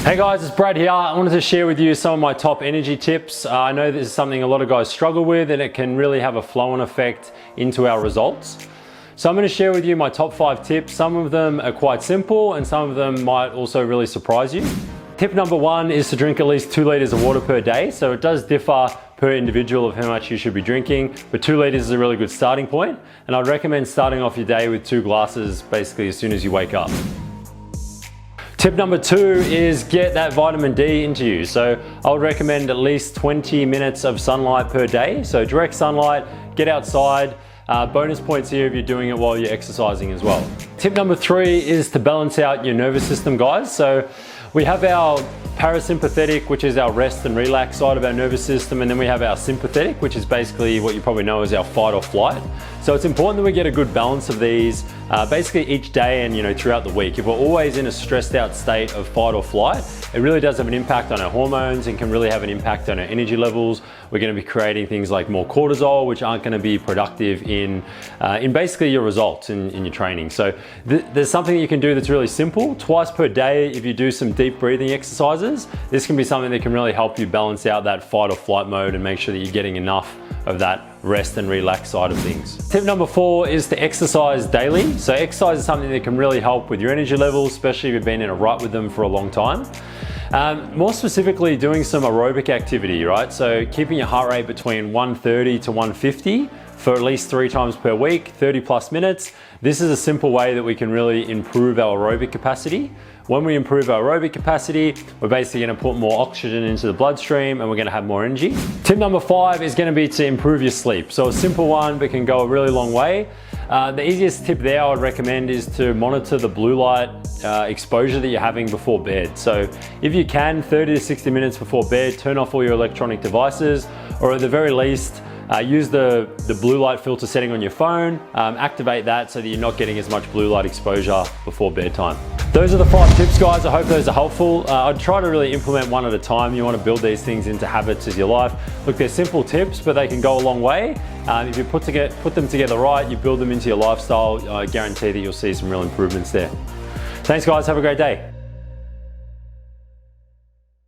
Hey guys, it's Brad here. I wanted to share with you some of my top energy tips. I know this is something a lot of guys struggle with and it can really have a flow-on effect into our results. So I'm going to share with you my top 5 tips. Some of them are quite simple and some of them might also really surprise you. Tip number 1 is to drink at least 2 liters of water per day. So it does differ per individual of how much you should be drinking, but 2 liters is a really good starting point. And I'd recommend starting off your day with 2 glasses basically as soon as you wake up. Tip number 2 is get that vitamin D into you. So I would recommend at least 20 minutes of sunlight per day. So direct sunlight, get outside. Bonus points here if you're doing it while you're exercising as well. Tip number 3 is to balance out your nervous system, guys. So we have our parasympathetic, which is our rest and relax side of our nervous system, and then we have our sympathetic, which is basically what you probably know as our fight or flight. So it's important that we get a good balance of these basically each day and throughout the week. If we're always in a stressed out state of fight or flight, it really does have an impact on our hormones and can really have an impact on our energy levels. We're going to be creating things like more cortisol, which aren't going to be productive in basically your results in your training. So there's something you can do that's really simple. Twice per day, if you do some deep breathing exercises, this can be something that can really help you balance out that fight or flight mode and make sure that you're getting enough of that rest and relax side of things. Tip number 4 is to exercise daily. So exercise is something that can really help with your energy levels, especially if you've been in a rut with them for a long time. More specifically, doing some aerobic activity, right? So keeping your heart rate between 130 to 150 for at least 3 times per week, 30 plus minutes. This is a simple way that we can really improve our aerobic capacity. When we improve our aerobic capacity, we're basically going to put more oxygen into the bloodstream and we're going to have more energy. Tip number 5 is going to be to improve your sleep. So a simple one, but can go a really long way. The easiest tip there I would recommend is to monitor the blue light exposure that you're having before bed. So if you can, 30 to 60 minutes before bed, turn off all your electronic devices, or at the very least, use the blue light filter setting on your phone, activate that so that you're not getting as much blue light exposure before bedtime. Those are the 5 tips, guys. I hope those are helpful. I'd try to really implement one at a time. You want to build these things into habits as your life. Look, they're simple tips, but they can go a long way. If you put them together right, you build them into your lifestyle, I guarantee that you'll see some real improvements there. Thanks, guys. Have a great day.